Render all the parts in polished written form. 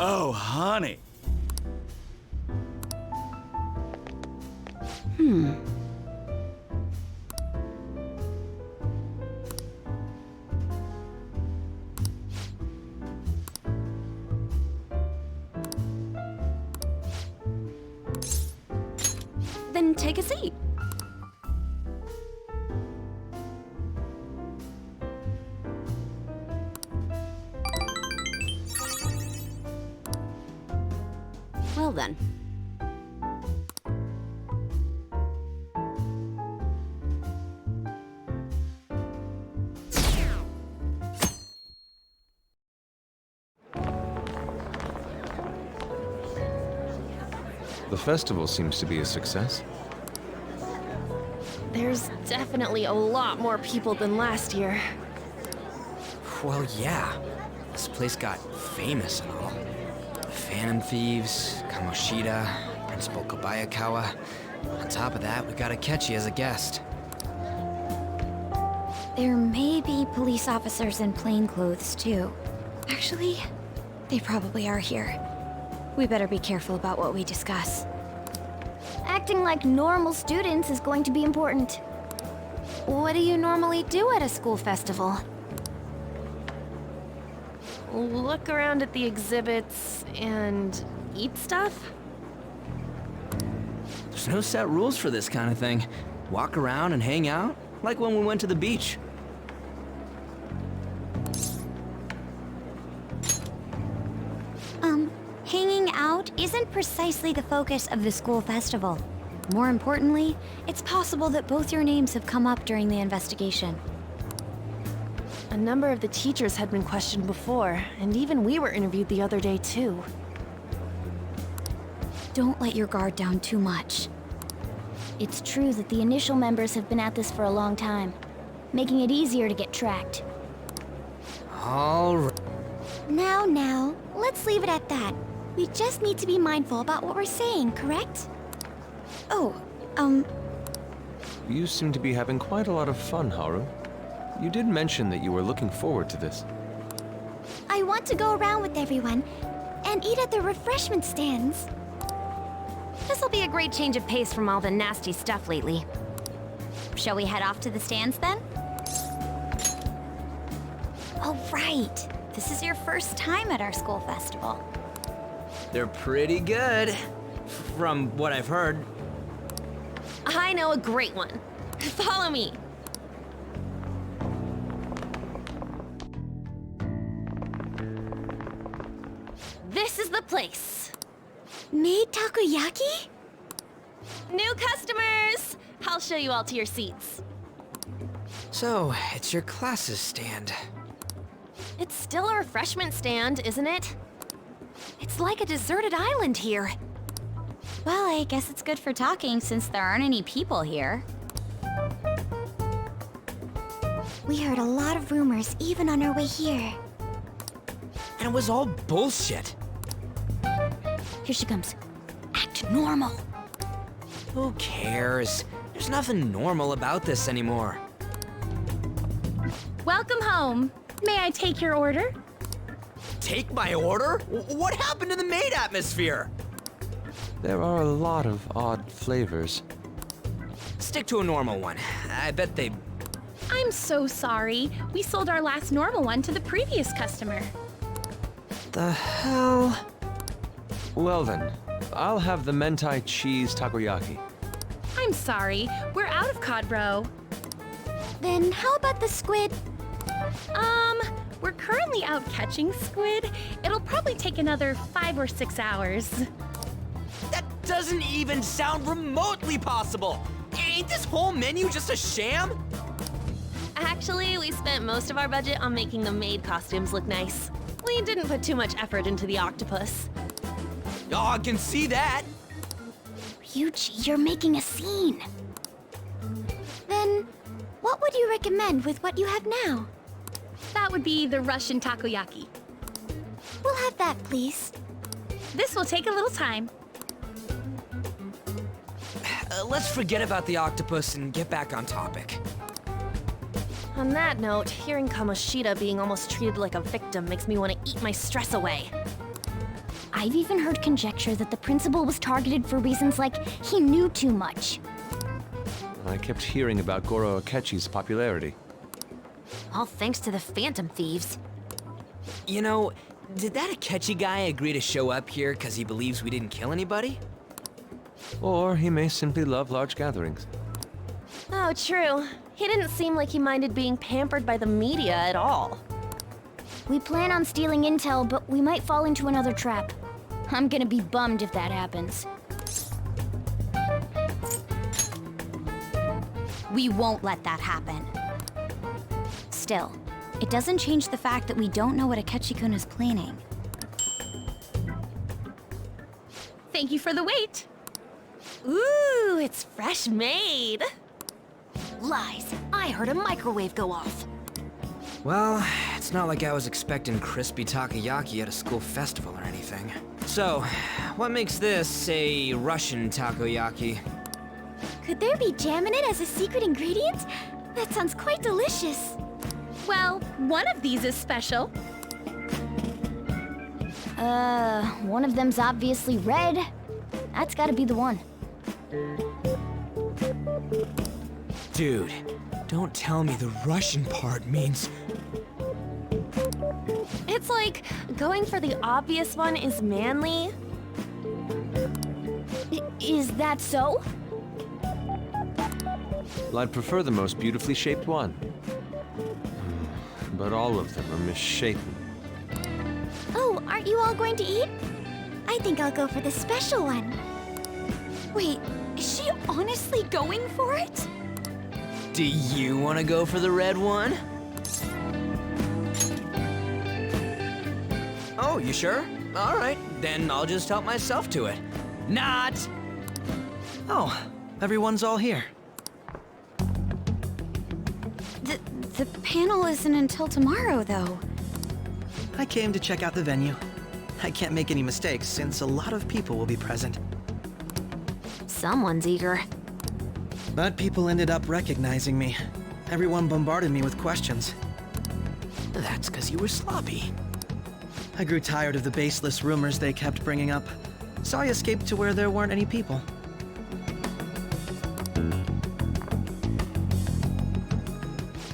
Oh, honey. Then take a seat. Well then. The festival seems to be a success. There's definitely a lot more people than last year. Well, yeah. This place got famous and all. The Phantom Thieves, Kamoshida, Principal Kobayakawa. On top of that, we got Akechi as a guest. There may be police officers in plainclothes, too. Actually, they probably are here. We better be careful about what we discuss. Acting like normal students is going to be important. What do you normally do at a school festival? Look around at the exhibits and eat stuff? There's no set rules for this kind of thing. Walk around and hang out, like when we went to the beach. Hanging out isn't precisely the focus of the school festival. More importantly, it's possible that both your names have come up during the investigation. A number of the teachers had been questioned before, and even we were interviewed the other day too. Don't let your guard down too much. It's true that the initial members have been at this for a long time, making it easier to get tracked. All right. Now, let's leave it at that. We just need to be mindful about what we're saying, correct? Oh, You seem to be having quite a lot of fun, Haru. You did mention that you were looking forward to this. I want to go around with everyone and eat at the refreshment stands. this'll be a great change of pace from all the nasty stuff lately. Shall we head off to the stands then? Oh, right. This is your first time at our school festival. They're pretty good, from what I've heard. I know a great one. Follow me. This is the place. Made takoyaki? New customers! I'll show you all to your seats. So, it's your class's stand. It's still a refreshment stand, isn't it? It's like a deserted island here. Well, I guess it's good for talking since there aren't any people here. We heard a lot of rumors even on our way here. And it was all bullshit. Here she comes. Act normal. Who cares? There's nothing normal about this anymore. Welcome home. May I take your order? Take my order? What happened to the maid atmosphere? There are a lot of odd flavors. Stick to a normal one. I bet they... I'm so sorry. We sold our last normal one to the previous customer. The hell? Well then, I'll have the mentai cheese takoyaki. I'm sorry. We're out of cod bro. Then how about the squid? We're currently out catching squid. It'll probably take another 5 or 6 hours. That doesn't even sound remotely possible! Ain't this whole menu just a sham? Actually, we spent most of our budget on making the maid costumes look nice. We didn't put too much effort into the octopus. Oh, I can see that! Ryuji, you're making a scene. Then, what would you recommend with what you have now? That would be the Russian takoyaki. We'll have that, please. This will take a little time. Let's forget about the octopus and get back on topic. On that note, hearing Kamoshida being almost treated like a victim makes me want to eat my stress away. I've even heard conjecture that the principal was targeted for reasons like he knew too much. I kept hearing about Goro Akechi's popularity. All thanks to the Phantom Thieves. You know, did that Akechi guy agree to show up here because he believes we didn't kill anybody? Or he may simply love large gatherings. Oh, true. He didn't seem like he minded being pampered by the media at all. We plan on stealing intel, but we might fall into another trap. I'm gonna be bummed if that happens. We won't let that happen. Still, it doesn't change the fact that we don't know what Akechi-kun is planning. Thank you for the wait. Ooh, it's fresh made. Lies. I heard a microwave go off. Well, it's not like I was expecting crispy takoyaki at a school festival or anything. So, what makes this a Russian takoyaki? Could there be jam in it as a secret ingredient? That sounds quite delicious. Well, one of these is special. One of them's obviously red. That's gotta be the one. Dude, don't tell me the Russian part means... It's like going for the obvious one is manly. Is that so? Well, I'd prefer the most beautifully shaped one. But all of them are misshapen. Oh, aren't you all going to eat? I think I'll go for the special one. Wait, is she honestly going for it? Do you want to go for the red one? Oh, you sure? All right, then I'll just help myself to it. Not! Oh, everyone's all here. The panel isn't until tomorrow, though. I came to check out the venue. I can't make any mistakes since a lot of people will be present. Someone's eager. But people ended up recognizing me. Everyone bombarded me with questions. That's because you were sloppy. I grew tired of the baseless rumors they kept bringing up, so I escaped to where there weren't any people.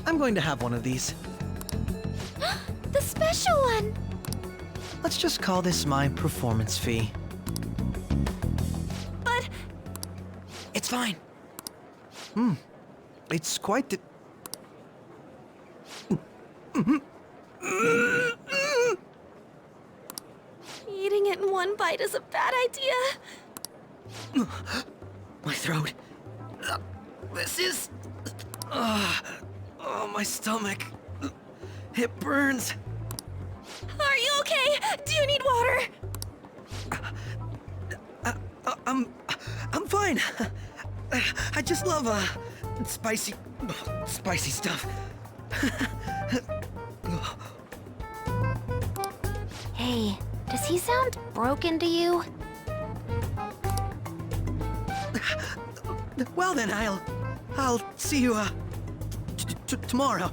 I'm going to have one of these. The special one! Let's just call this my performance fee. But It's fine. It's quite the... eating it in one bite is a bad idea. My throat. This is... oh, my stomach. It burns. Are you okay? Do you need water? I'm fine. I just love, spicy stuff. Hey, does he sound broken to you? Well then, I'll see you, tomorrow.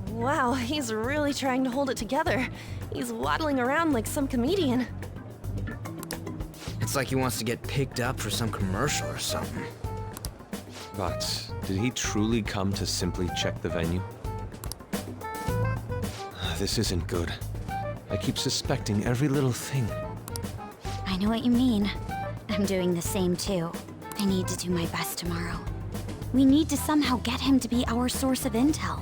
Wow, he's really trying to hold it together. He's waddling around like some comedian. It's like he wants to get picked up for some commercial or something. But did he truly come to simply check the venue? This isn't good. I keep suspecting every little thing. I know what you mean. I'm doing the same too. I need to do my best tomorrow. We need to somehow get him to be our source of intel.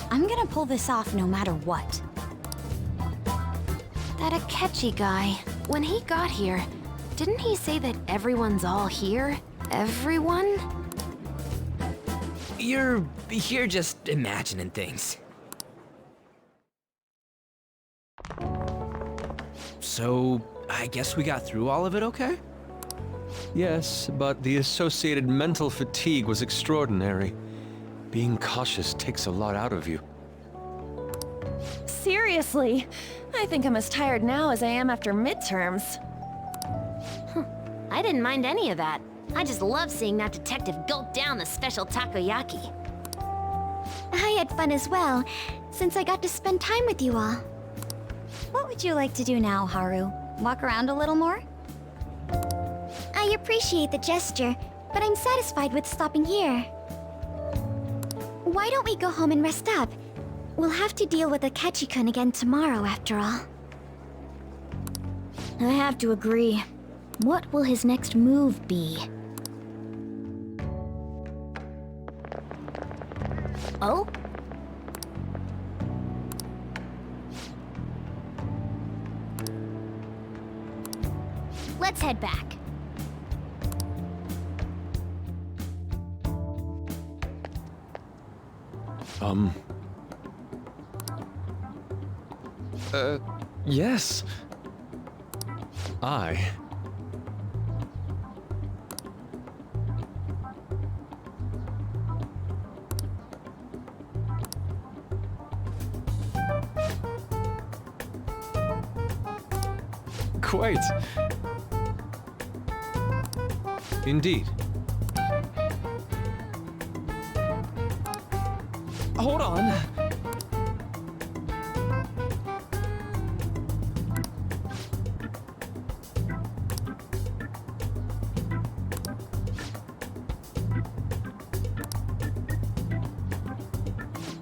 I'm gonna pull this off no matter what. That Akechi guy, when he got here, didn't he say that everyone's all here? Everyone? You're just imagining things. So, I guess we got through all of it okay? Yes, but the associated mental fatigue was extraordinary. Being cautious takes a lot out of you. Seriously, I think I'm as tired now as I am after midterms. I didn't mind any of that. I just love seeing that detective gulp down the special takoyaki. I had fun as well, since I got to spend time with you all. What would you like to do now, Haru? Walk around a little more? I appreciate the gesture, but I'm satisfied with stopping here. Why don't we go home and rest up? We'll have to deal with Akechi-kun again tomorrow, after all. I have to agree. What will his next move be? Oh? Let's head back. Yes. Quite. Indeed. Hold on.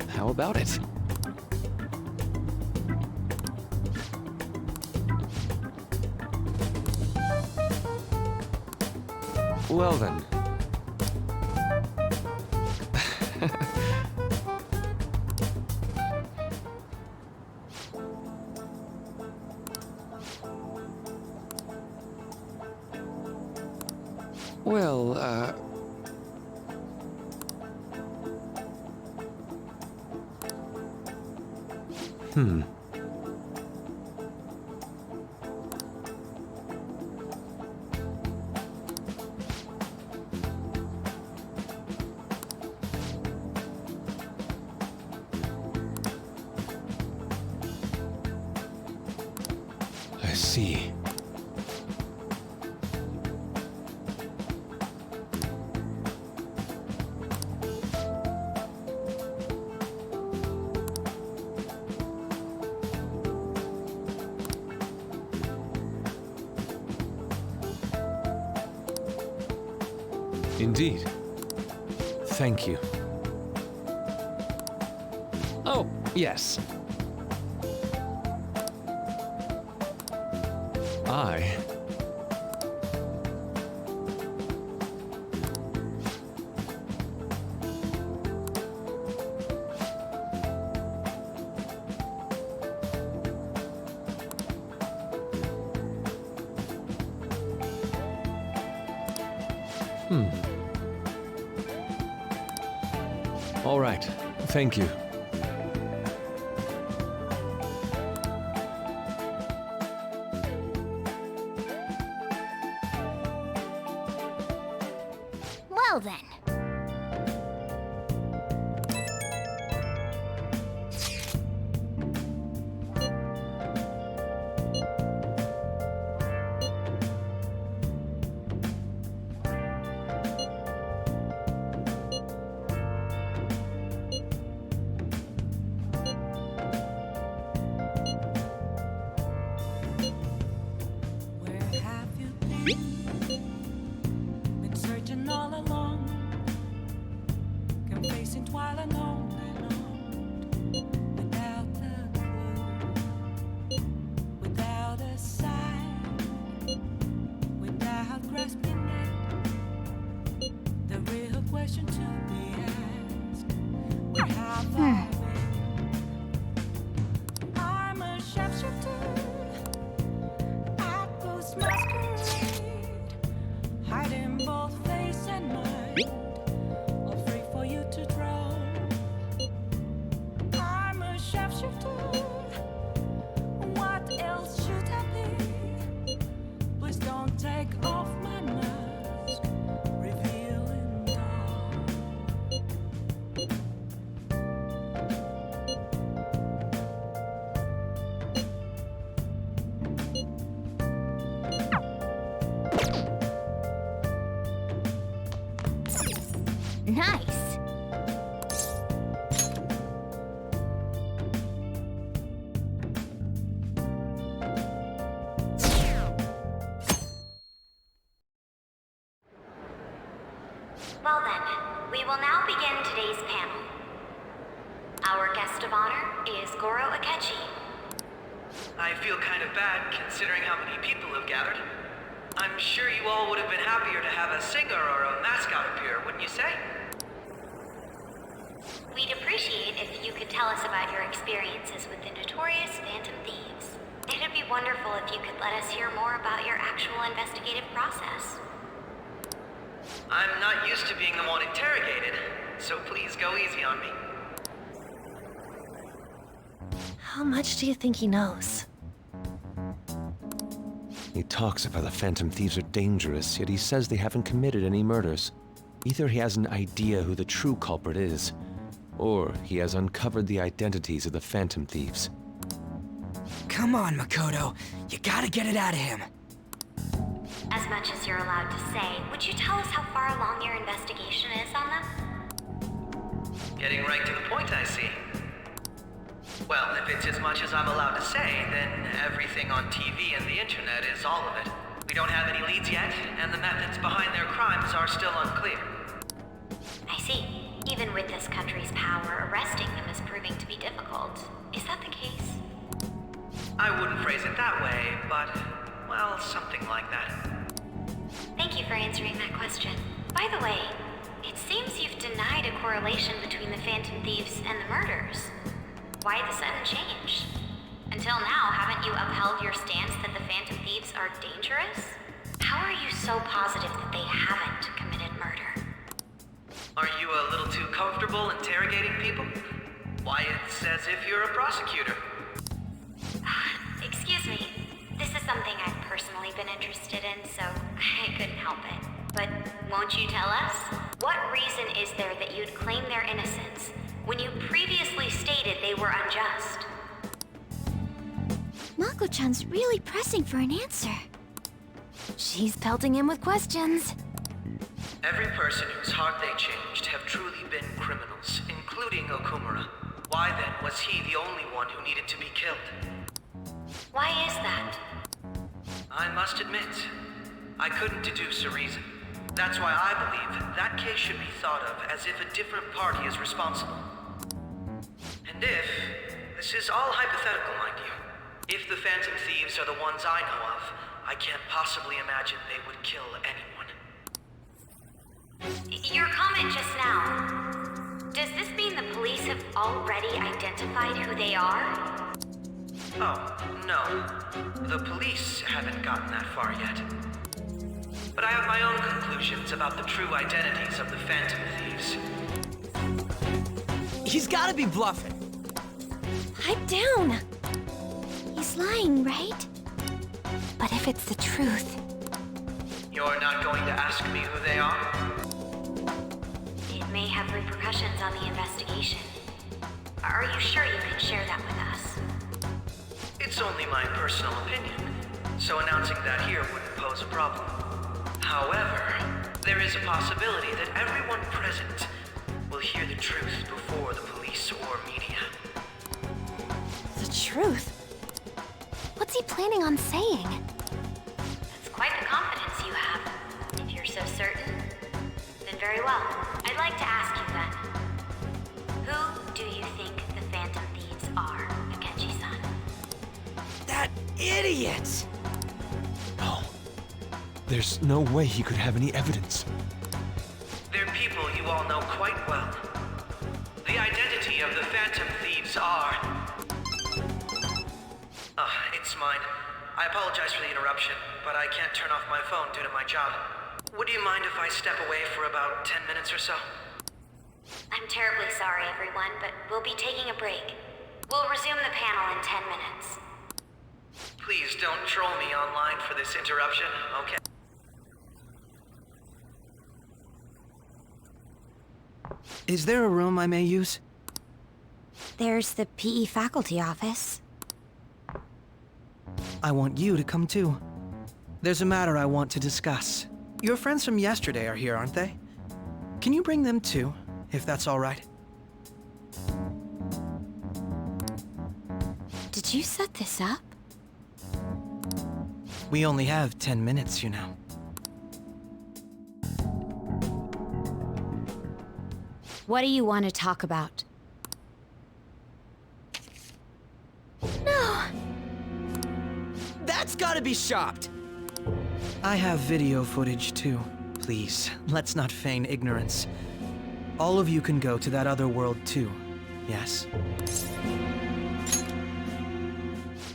How about it? Well then. Well, I see. Indeed. Thank you. Oh, yes. I... All right. Thank you. Well then. Where have you been? Been searching all along, confessing while alone without a clue, without a sign, without grasping it. The real question to be asked: where have I been? I'm a sharpshooter. Masquerade, hiding both face and mind, all free for you to draw. I'm a sharpshooter. What else should I be? Please don't take off my mask, revealing all. Nice. Our guest of honor is Goro Akechi. I feel kind of bad considering how many people have gathered. I'm sure you all would have been happier to have a singer or a mascot appear, wouldn't you say? We'd appreciate if you could tell us about your experiences with the notorious Phantom Thieves. It'd be wonderful if you could let us hear more about your actual investigative process. I'm not used to being the one interrogated, so please go easy on me. How much do you think he knows? He talks of how the Phantom Thieves are dangerous, yet he says they haven't committed any murders. Either he has an idea who the true culprit is, or he has uncovered the identities of the Phantom Thieves. Come on, Makoto. You gotta get it out of him. As much as you're allowed to say, would you tell us how far along your investigation is on them? Getting right to the point, I see. Well, if it's as much as I'm allowed to say, then everything on TV and the internet is all of it. We don't have any leads yet, and the methods behind their crimes are still unclear. I see. Even with this country's power, arresting them is proving to be difficult. Is that the case? I wouldn't phrase it that way, but, well, something like that. Thank you for answering that question. By the way, it seems you've denied a correlation between the Phantom Thieves and the murders. Why the sudden change? Until now, haven't you upheld your stance that the Phantom Thieves are dangerous? How are you so positive that they haven't committed murder? Are you a little too comfortable interrogating people? Why, it's as if you're a prosecutor. Excuse me. This is something I've personally been interested in, so I couldn't help it. But won't you tell us? What reason is there that you'd claim their innocence when you previously stated they were unjust? Mako-chan's really pressing for an answer. She's pelting him with questions. Every person whose heart they changed have truly been criminals, including Okumura. Why then was he the only one who needed to be killed? Why is that? I must admit, I couldn't deduce a reason. That's why I believe that case should be thought of as if a different party is responsible. And if, this is all hypothetical, mind you, if the Phantom Thieves are the ones I know of, I can't possibly imagine they would kill anyone. Your comment just now, does this mean the police have already identified who they are? Oh, no. The police haven't gotten that far yet. But I have my own conclusions about the true identities of the Phantom Thieves. He's gotta be bluffing. Pipe down! He's lying, right? But if it's the truth... You're not going to ask me who they are? It may have repercussions on the investigation. Are you sure you can share that with us? It's only my personal opinion, so announcing that here wouldn't pose a problem. However, there is a possibility that everyone present will hear the truth before the police or media. The truth? What's he planning on saying? That's quite the confidence you have. If you're so certain, then very well. I'd like to ask you then, who do you think the Phantom Thieves are, Akechi-san? That idiot! No. There's no way he could have any evidence. They're people you all know quite well. The identity of the Phantom Thieves are... it's mine. I apologize for the interruption, but I can't turn off my phone due to my job. Would you mind if I step away for about 10 minutes or so? I'm terribly sorry, everyone, but we'll be taking a break. We'll resume the panel in 10 minutes. Please don't troll me online for this interruption, okay? Is there a room I may use? There's the PE faculty office. I want you to come too. There's a matter I want to discuss. Your friends from yesterday are here, aren't they? Can you bring them too, if that's all right? Did you set this up? We only have 10 minutes, you know. What do you want to talk about? That's gotta be shopped! I have video footage too. Please, let's not feign ignorance. All of you can go to that other world too, yes?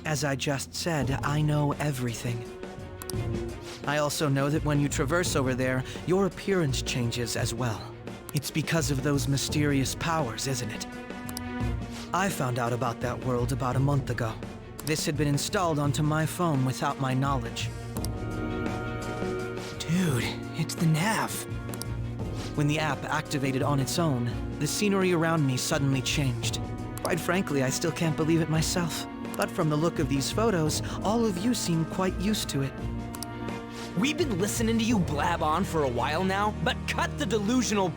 As I just said, I know everything. I also know that when you traverse over there, your appearance changes as well. It's because of those mysterious powers, isn't it? I found out about that world about a month ago. This had been installed onto my phone without my knowledge. Dude, it's the nav. When the app activated on its own, the scenery around me suddenly changed. Quite frankly, I still can't believe it myself. But from the look of these photos, all of you seem quite used to it. We've been listening to you blab on for a while now, but cut the delusional...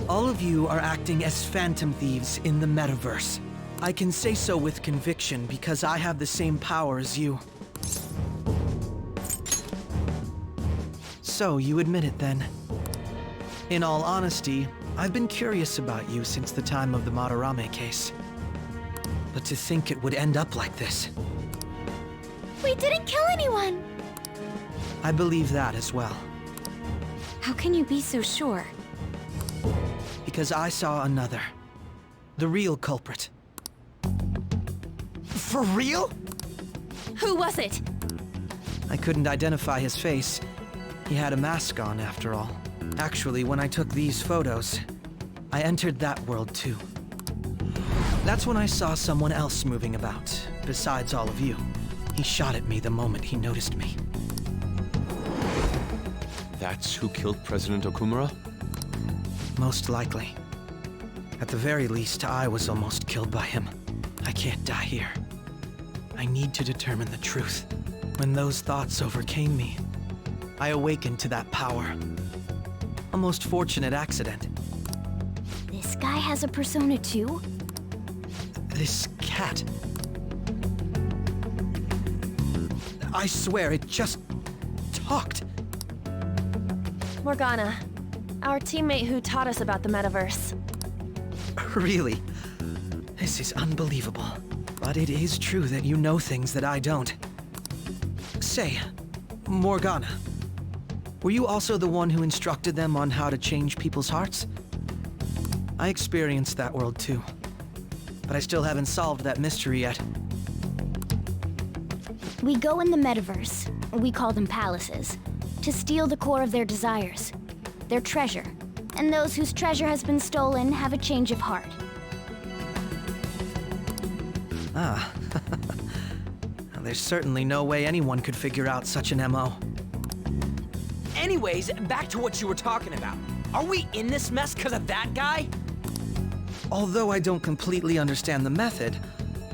All of you are acting as phantom thieves in the metaverse. I can say so with conviction because I have the same power as you. So, you admit it then. In all honesty, I've been curious about you since the time of the Madarame case. But to think it would end up like this. We didn't kill anyone! I believe that as well. How can you be so sure? Because I saw another. The real culprit. For real? Who was it? I couldn't identify his face. He had a mask on, after all. Actually, when I took these photos, I entered that world too. That's when I saw someone else moving about, besides all of you. He shot at me the moment he noticed me. That's who killed President Okumura? Most likely. At the very least, I was almost killed by him. I can't die here. I need to determine the truth. When those thoughts overcame me, I awakened to that power. A most fortunate accident. This guy has a persona too? This cat. I swear, it just talked. Morgana, our teammate who taught us about the metaverse. Really? This is unbelievable. But it is true that you know things that I don't. Say, Morgana, were you also the one who instructed them on how to change people's hearts? I experienced that world too. But I still haven't solved that mystery yet. We go in the metaverse, we call them palaces, to steal the core of their desires, their treasure. And those whose treasure has been stolen have a change of heart. Ah. There's certainly no way anyone could figure out such an MO. Anyways, back to what you were talking about. Are we in this mess because of that guy? Although I don't completely understand the method,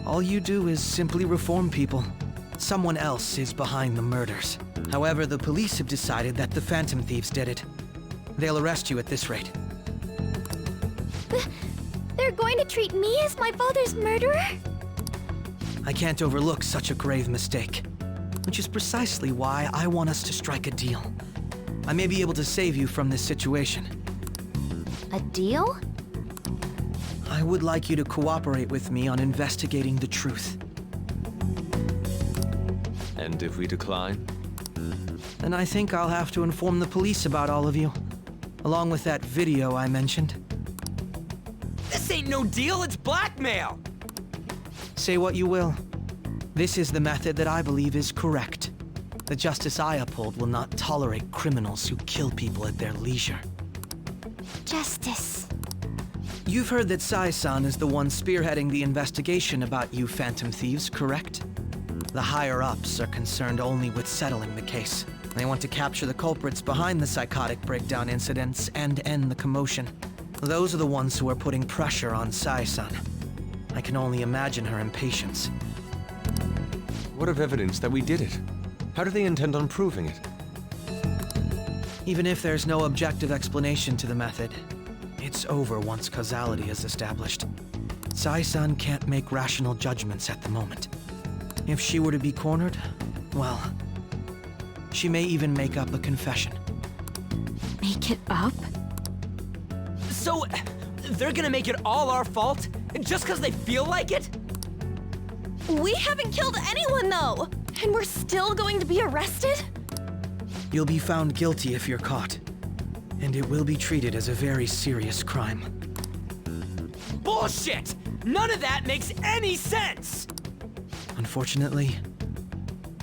all you do is simply reform people. Someone else is behind the murders. However, the police have decided that the Phantom Thieves did it. They'll arrest you at this rate. They're going to treat me as my father's murderer? I can't overlook such a grave mistake. Which is precisely why I want us to strike a deal. I may be able to save you from this situation. A deal? I would like you to cooperate with me on investigating the truth. And if we decline? Then I think I'll have to inform the police about all of you. Along with that video I mentioned. This ain't no deal, it's blackmail! Say what you will. This is the method that I believe is correct. The justice I uphold will not tolerate criminals who kill people at their leisure. Justice. You've heard that Sai-san is the one spearheading the investigation about you Phantom Thieves, correct? The higher-ups are concerned only with settling the case. They want to capture the culprits behind the psychotic breakdown incidents and end the commotion. Those are the ones who are putting pressure on Sai-san. I can only imagine her impatience. What of evidence that we did it? How do they intend on proving it? Even if there's no objective explanation to the method, it's over once causality is established. Sai-san can't make rational judgments at the moment. If she were to be cornered, well, she may even make up a confession. Make it up? So, they're gonna make it all our fault? Just because they feel like it? We haven't killed anyone, though! And we're still going to be arrested? You'll be found guilty if you're caught. And it will be treated as a very serious crime. Bullshit! None of that makes any sense! Unfortunately,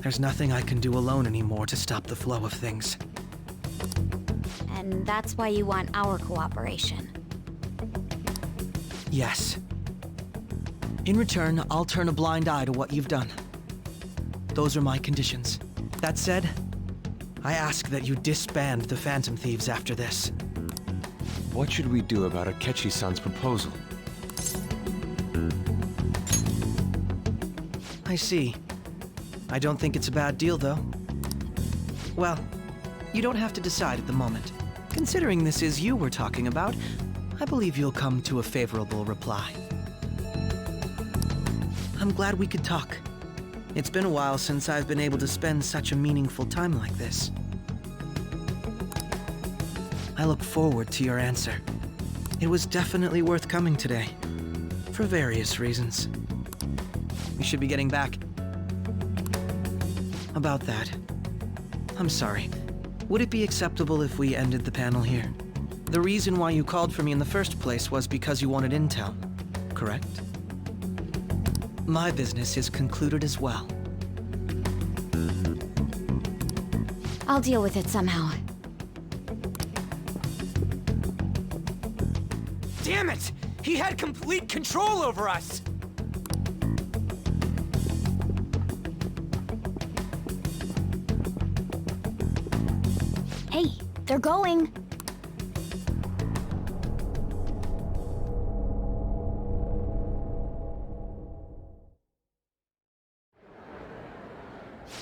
there's nothing I can do alone anymore to stop the flow of things. And that's why you want our cooperation. Yes. In return, I'll turn a blind eye to what you've done. Those are my conditions. That said, I ask that you disband the Phantom Thieves after this. What should we do about Akechi-san's proposal? I see. I don't think it's a bad deal, though. Well, you don't have to decide at the moment. Considering this is you we're talking about, I believe you'll come to a favorable reply. I'm glad we could talk. It's been a while since I've been able to spend such a meaningful time like this. I look forward to your answer. It was definitely worth coming today, for various reasons. We should be getting back. About that, I'm sorry. Would it be acceptable if we ended the panel here? The reason why you called for me in the first place was because you wanted intel, correct? My business is concluded as well. I'll deal with it somehow. Damn it! He had complete control over us! Hey, they're going.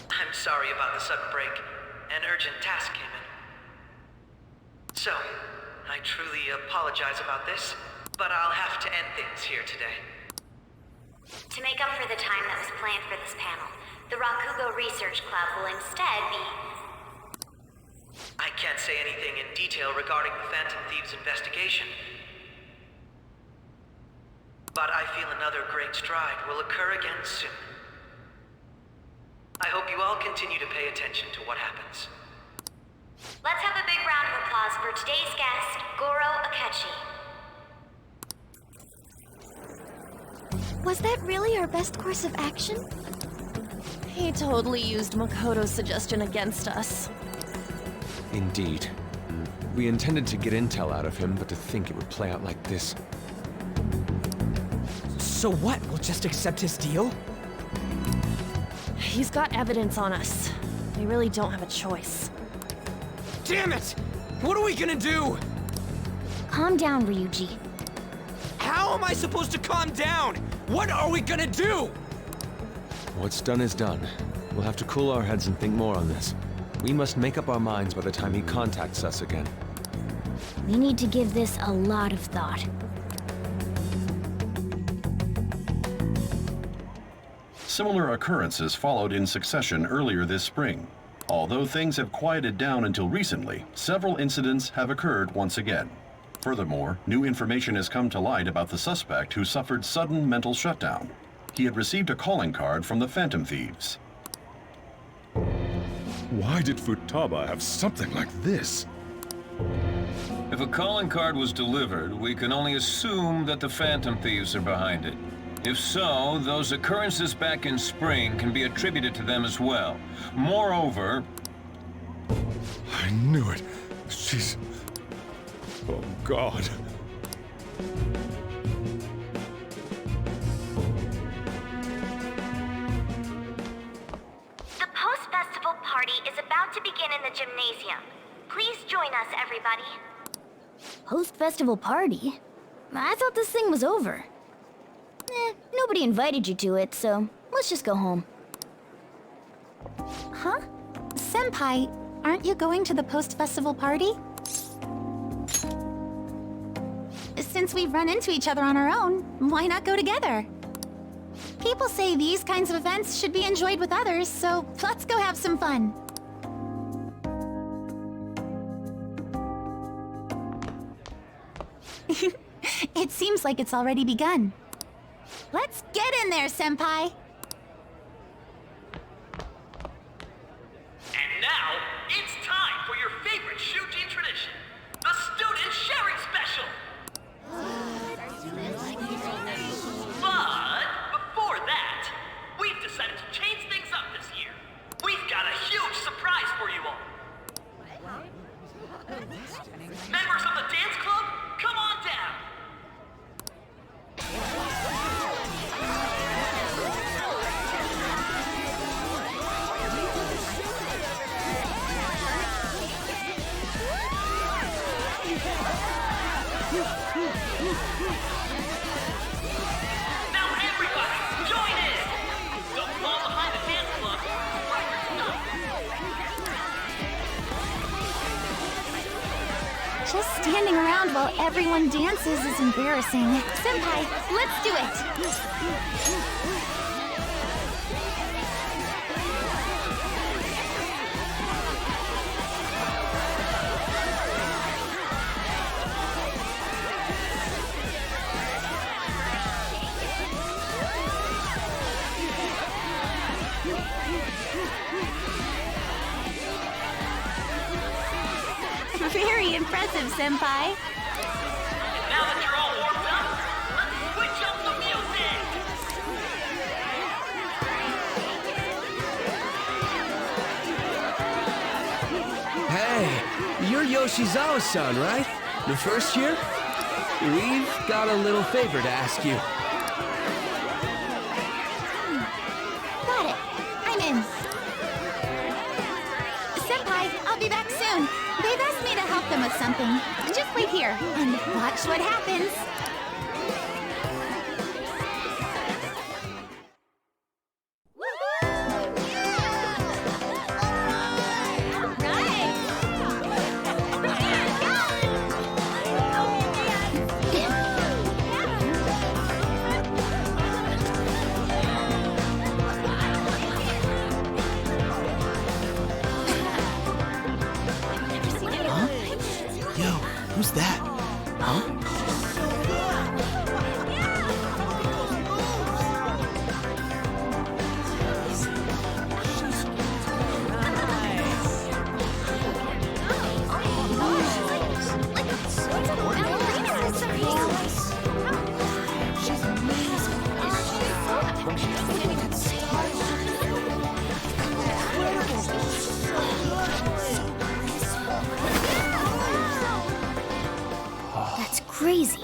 I'm sorry about the sudden break. An urgent task came in. So, I truly apologize about this, but I'll have to end things here today. To make up for the time that was planned for this panel, the Rakugo Research Club will instead be... I can't say anything in detail regarding the Phantom Thieves investigation. But I feel another great stride will occur again soon. I hope you all continue to pay attention to what happens. Let's have a big round of applause for today's guest, Goro Akechi. Was that really our best course of action? He totally used Makoto's suggestion against us. Indeed. We intended to get intel out of him, but to think it would play out like this. So what? We'll just accept his deal? He's got evidence on us. We really don't have a choice. Damn it! What are we gonna do? Calm down, Ryuji. How am I supposed to calm down? What are we gonna do? What's done is done. We'll have to cool our heads and think more on this. We must make up our minds by the time he contacts us again. We need to give this a lot of thought. Similar occurrences followed in succession earlier this spring. Although things have quieted down until recently, several incidents have occurred once again. Furthermore, new information has come to light about the suspect who suffered sudden mental shutdown. He had received a calling card from the Phantom Thieves. Why did Futaba have something like this? If a calling card was delivered, we can only assume that the Phantom Thieves are behind it. If so, those occurrences back in spring can be attributed to them as well. Moreover... I knew it. She's... Oh, God. The post-festival party is about to begin in the gymnasium. Please join us, everybody. Post-festival party? I thought this thing was over. Nobody invited you to it, so let's just go home. Huh? Senpai, aren't you going to the post-festival party? Since we've run into each other on our own, why not go together? People say these kinds of events should be enjoyed with others, so let's go have some fun. It seems like it's already begun. Let's get in there, Senpai! while everyone dances is embarrassing. Senpai, let's do it! Very impressive, Senpai. Now that you're all warmed up, let's switch up the music! Hey, you're Yoshizawa-san, right? The first year? We've got a little favor to ask you. Got it. I'm in. Senpai, I'll be back soon. They've asked me to help them with something. Just wait here and watch what happens. Who's that? Huh? That's crazy.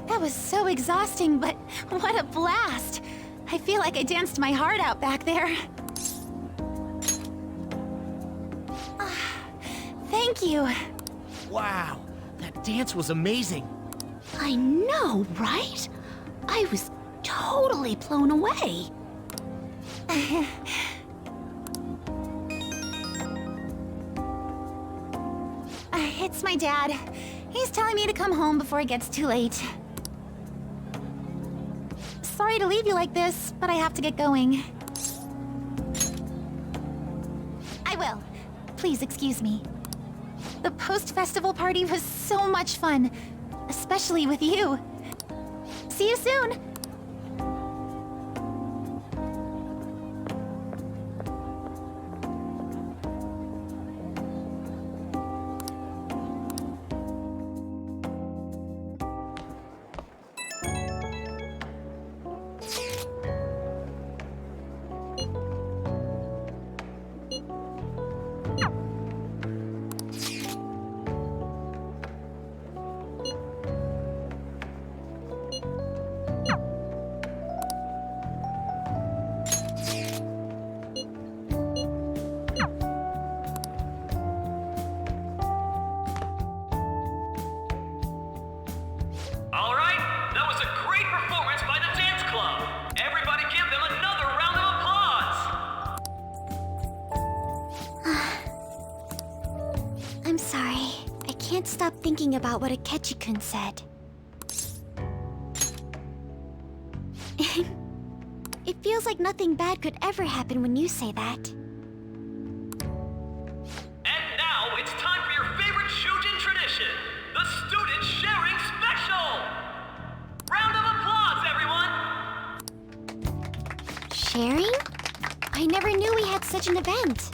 That was so exhausting, but what a blast! I feel like I danced my heart out back there. Thank you. Wow, that dance was amazing. I know, right? I was totally blown away. It's my dad. He's telling me to come home before it gets too late. Sorry to leave you like this, but I have to get going. I will. Please excuse me. The post-festival party was so much fun, especially with you. See you soon! Stop thinking about what Akechi-kun said. It feels like nothing bad could ever happen when you say that. And now it's time for your favorite Shujin tradition, the Student Sharing Special! Round of applause, everyone! Sharing? I never knew we had such an event.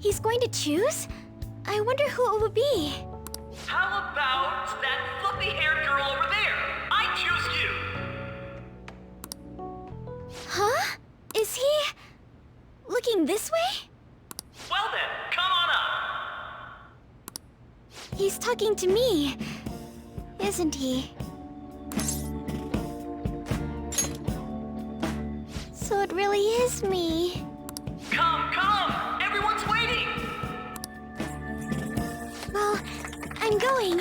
He's going to choose? I wonder who it would be. How about that fluffy-haired girl over there? I choose you! Huh? Is he... looking this way? Well then, come on up! He's talking to me, isn't he? So it really is me. Come, come! Everyone's waiting! Well, I'm going.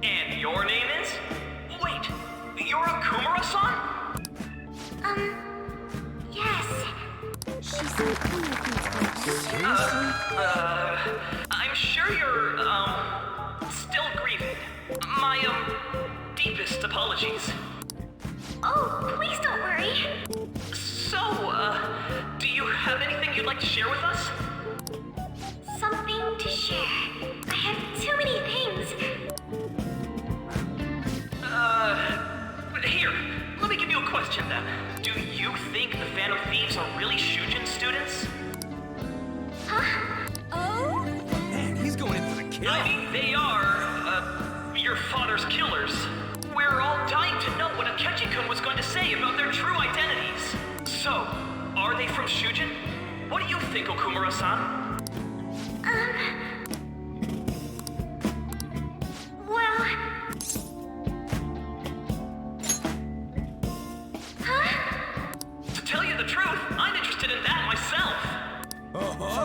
And your name is? Wait, you're Okumura-san? Yes. She's so I'm sure you're, still grieving. My, deepest apologies. Oh, please don't worry. So, do you have anything you'd like to share with us? Something to share. I have too many things. Here, let me give you a question then. Do you think the Phantom Thieves are really Shujin students? Huh? Oh? Man, he's going in for the kill. I mean, they are, your father's killers. We're all dying to know what Akechi-kun was going to say about their true identities. So, are they from Shujin? What do you think, Okumura-san? Well... Huh? To tell you the truth, I'm interested in that myself.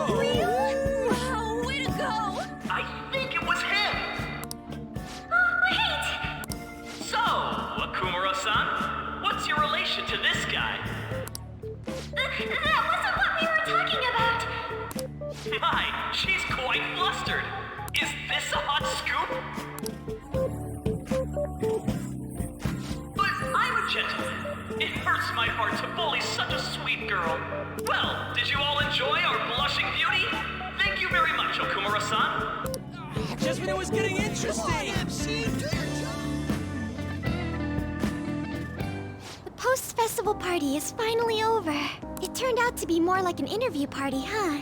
For real? Wow, way to go! I think it was him. Oh, wait! So, Okumura-san, what's your relation to this guy? That wasn't what we were talking about! My, she's quite flustered. Is this a hot scoop? But I'm a gentleman. It hurts my heart to bully such a sweet girl. Well, did you all enjoy our blushing beauty? Thank you very much, Okumura-san. Just when it was getting interesting. The post-festival party is finally over. It turned out to be more like an interview party, huh?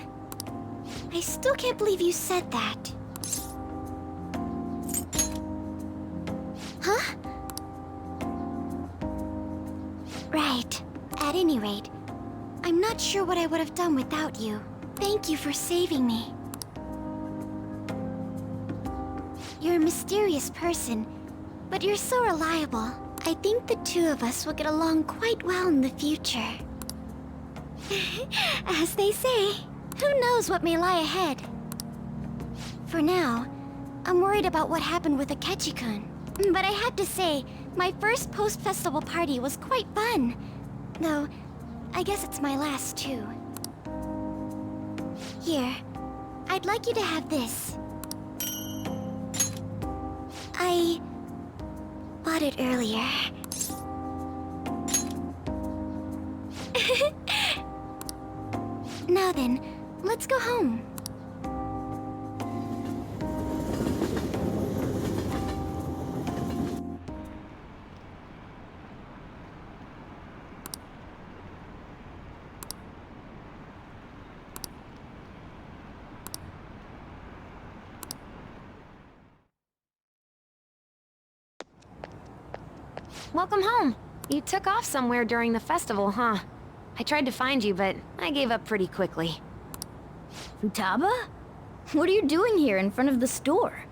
I still can't believe you said that. Huh? Right. At any rate, I'm not sure what I would have done without you. Thank you for saving me. You're a mysterious person, but you're so reliable. I think the two of us will get along quite well in the future. As they say, who knows what may lie ahead? For now, I'm worried about what happened with Akechi-kun. But I have to say, my first post-festival party was quite fun. Though, I guess it's my last too. Here, I'd like you to have this. I bought it earlier. Now then, let's go home. Welcome home. You took off somewhere during the festival, huh? I tried to find you, but I gave up pretty quickly. Futaba? What are you doing here in front of the store?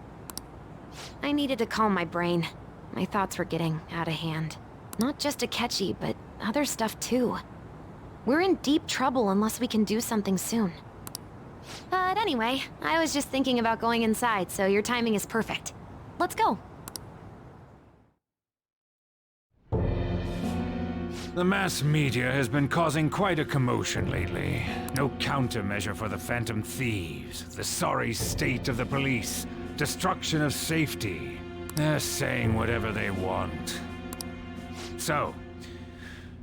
I needed to calm my brain. My thoughts were getting out of hand. Not just Akechi, but other stuff too. We're in deep trouble unless we can do something soon. But anyway, I was just thinking about going inside, so your timing is perfect. Let's go. The mass media has been causing quite a commotion lately. No countermeasure for the Phantom Thieves, the sorry state of the police, destruction of safety. They're saying whatever they want. So,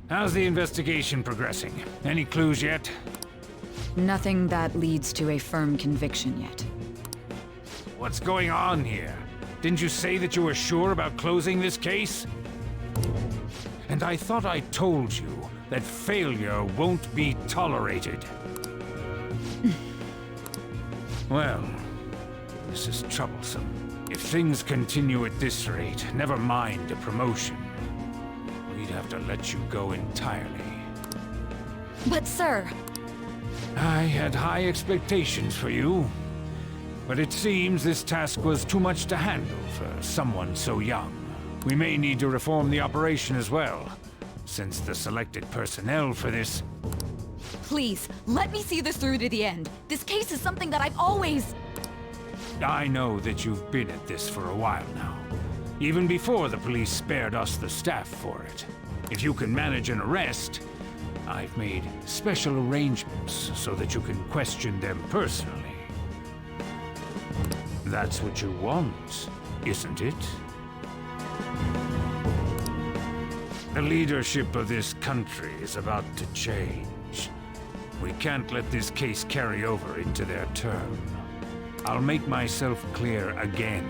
how's the investigation progressing? Any clues yet? Nothing that leads to a firm conviction yet. What's going on here? Didn't you say that you were sure about closing this case? And I thought I told you that failure won't be tolerated. Well, this is troublesome. If things continue at this rate, never mind a promotion. We'd have to let you go entirely. But sir... I had high expectations for you. But it seems this task was too much to handle for someone so young. We may need to reform the operation as well, since the selected personnel for this... Please, let me see this through to the end. This case is something that I've always... I know that you've been at this for a while now. Even before the police spared us the staff for it. If you can manage an arrest, I've made special arrangements so that you can question them personally. That's what you want, isn't it? The leadership of this country is about to change. We can't let this case carry over into their term. I'll make myself clear again.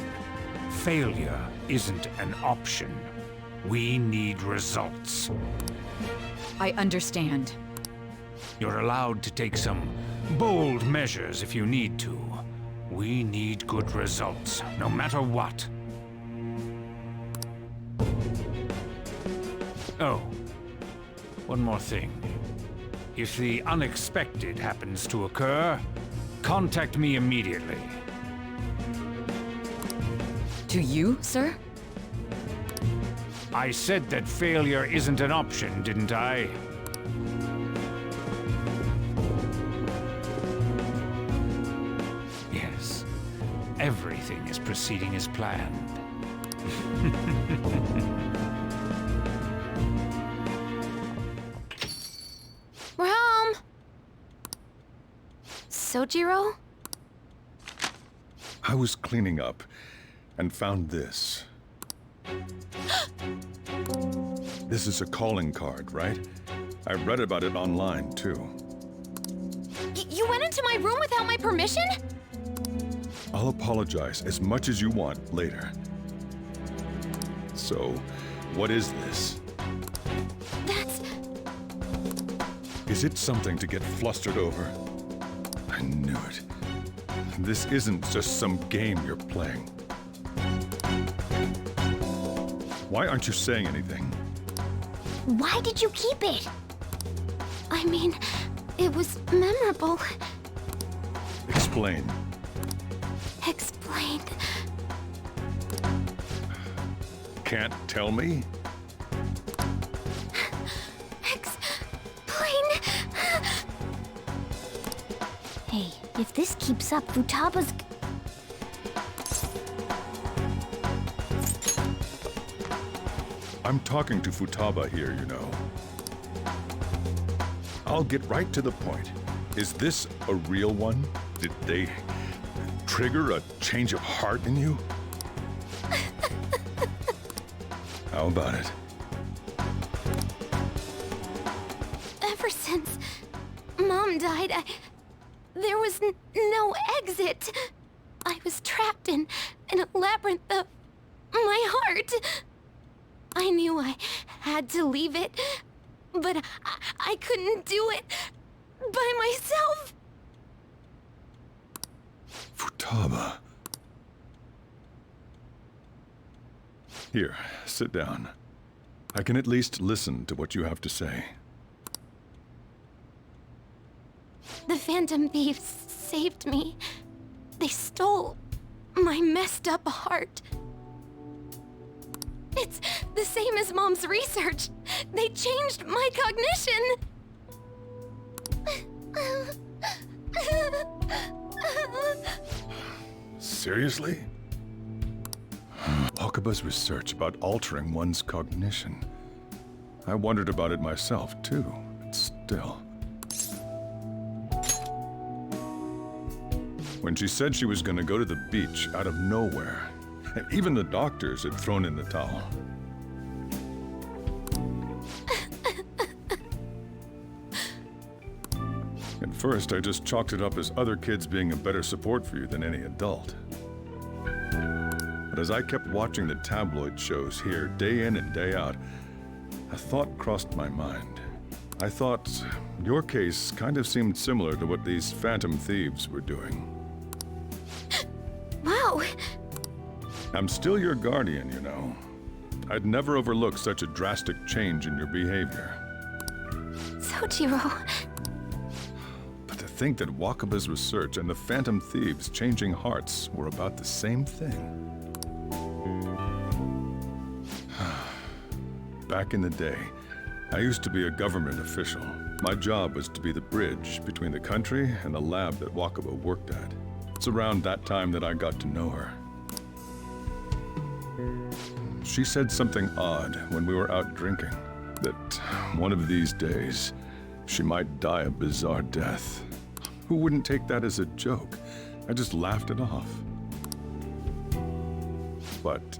Failure isn't an option. We need results. I understand. You're allowed to take some bold measures if you need to. We need good results, no matter what. Oh, one more thing. If the unexpected happens to occur, contact me immediately. To you, sir? I said that failure isn't an option, didn't I? Yes, everything is proceeding as planned. We're home! Sojiro? I was cleaning up and found this. This is a calling card, right? I read about it online, too. You went into my room without my permission? I'll apologize as much as you want later. So, what is this? That's... Is it something to get flustered over? I knew it. This isn't just some game you're playing. Why aren't you saying anything? Why did you keep it? I mean, it was memorable. Explain. Explain. Can't tell me? Explain. Hey, if this keeps up, Futaba's... I'm talking to Futaba here, you know. I'll get right to the point. Is this a real one? Did they trigger a change of heart in you? How about it? Ever since Mom died, there was no exit. I was trapped in a labyrinth of my heart. I knew I had to leave it, but I couldn't do it by myself. Futaba. Here, sit down. I can at least listen to what you have to say. The Phantom Thieves saved me. They stole my messed up heart. It's the same as Mom's research. They changed my cognition. Seriously? Okaba's research about altering one's cognition. I wondered about it myself, too, but still. When she said she was going to go to the beach out of nowhere, even the doctors had thrown in the towel. At first, I just chalked it up as other kids being a better support for you than any adult. But as I kept watching the tabloid shows here, day in and day out, a thought crossed my mind. I thought your case kind of seemed similar to what these Phantom Thieves were doing. No! I'm still your guardian, you know. I'd never overlook such a drastic change in your behavior. Sojiro... But to think that Wakaba's research and the Phantom Thieves' changing hearts were about the same thing. Back in the day, I used to be a government official. My job was to be the bridge between the country and the lab that Wakaba worked at. It's around that time that I got to know her. She said something odd when we were out drinking, that one of these days, she might die a bizarre death. Who wouldn't take that as a joke? I just laughed it off. But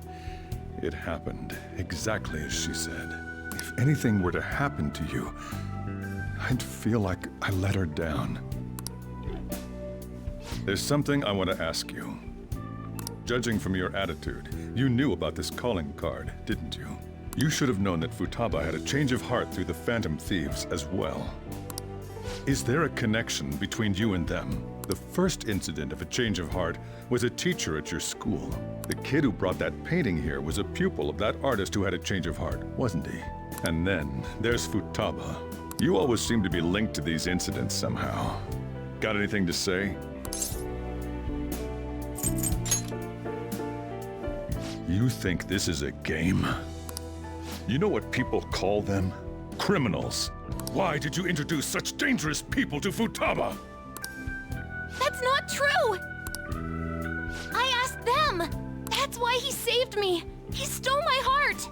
it happened exactly as she said. If anything were to happen to you, I'd feel like I let her down. There's something I want to ask you. Judging from your attitude, you knew about this calling card, didn't you? You should have known that Futaba had a change of heart through the Phantom Thieves as well. Is there a connection between you and them? The first incident of a change of heart was a teacher at your school. The kid who brought that painting here was a pupil of that artist who had a change of heart, wasn't he? And then there's Futaba. You always seem to be linked to these incidents somehow. Got anything to say? You think this is a game? You know what people call them? Criminals. Why did you introduce such dangerous people to Futaba? That's not true! I asked them! That's why he saved me! He stole my heart!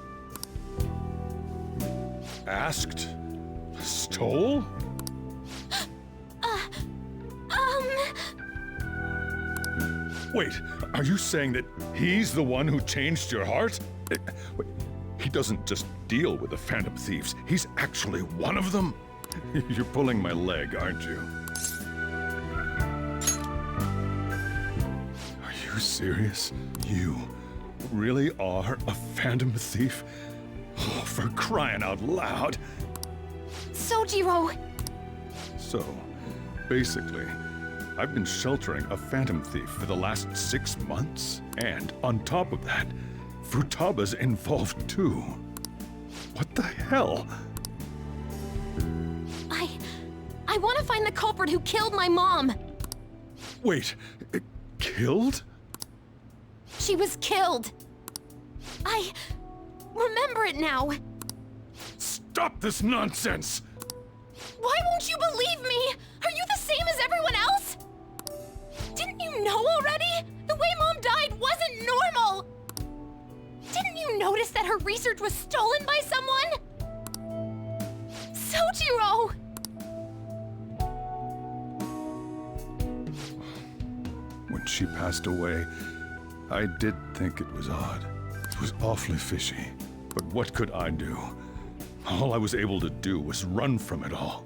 Asked? Stole? Wait, are you saying that he's the one who changed your heart? Wait, he doesn't just deal with the Phantom Thieves, he's actually one of them? You're pulling my leg, aren't you? Are you serious? You really are a Phantom Thief? Oh, for crying out loud! Sojiro! So, basically, I've been sheltering a Phantom Thief for the last 6 months. And on top of that, Futaba's involved too. What the hell? I want to find the culprit who killed my mom! Wait, killed? She was killed! I remember it now! Stop this nonsense! Why won't you believe me? Are you the same as everyone else? Didn't you know already? The way Mom died wasn't normal! Didn't you notice that her research was stolen by someone? Sojiro! When she passed away, I did think it was odd. It was awfully fishy. But what could I do? All I was able to do was run from it all.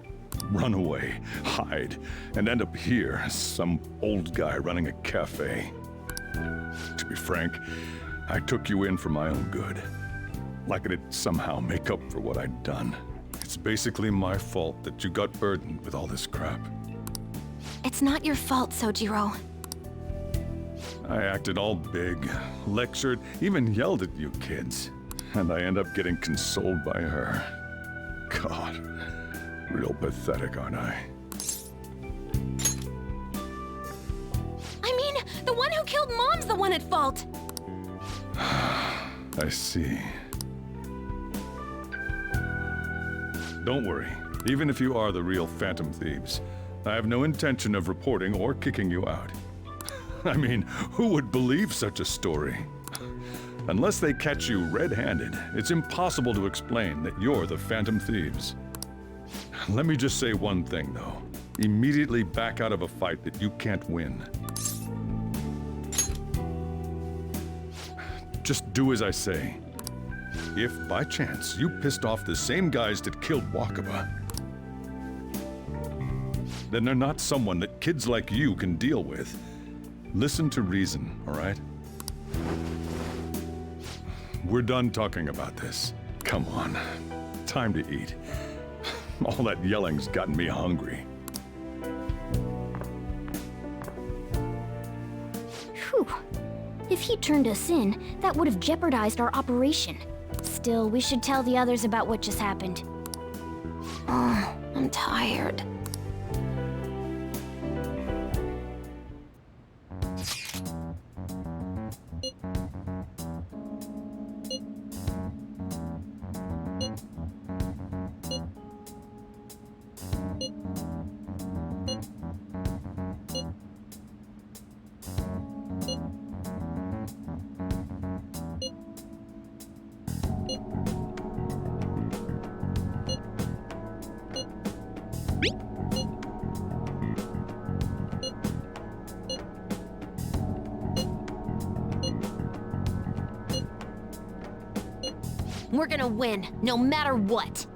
Run away, hide, and end up here as some old guy running a cafe. To be frank, I took you in for my own good. Like it'd somehow make up for what I'd done. It's basically my fault that you got burdened with all this crap. It's not your fault, Sojiro. I acted all big, lectured, even yelled at you kids. And I end up getting consoled by her. God, real pathetic, aren't I? I mean, the one who killed Mom's the one at fault! I see. Don't worry. Even if you are the real Phantom Thieves, I have no intention of reporting or kicking you out. I mean, who would believe such a story? Unless they catch you red-handed, it's impossible to explain that you're the Phantom Thieves. Let me just say one thing, though. Immediately back out of a fight that you can't win. Just do as I say. If, by chance, you pissed off the same guys that killed Wakaba, then they're not someone that kids like you can deal with. Listen to reason, all right? We're done talking about this. Come on. Time to eat. All that yelling's gotten me hungry. Whew. If he turned us in, that would have jeopardized our operation. Still, we should tell the others about what just happened. Oh, I'm tired. We're gonna win, no matter what.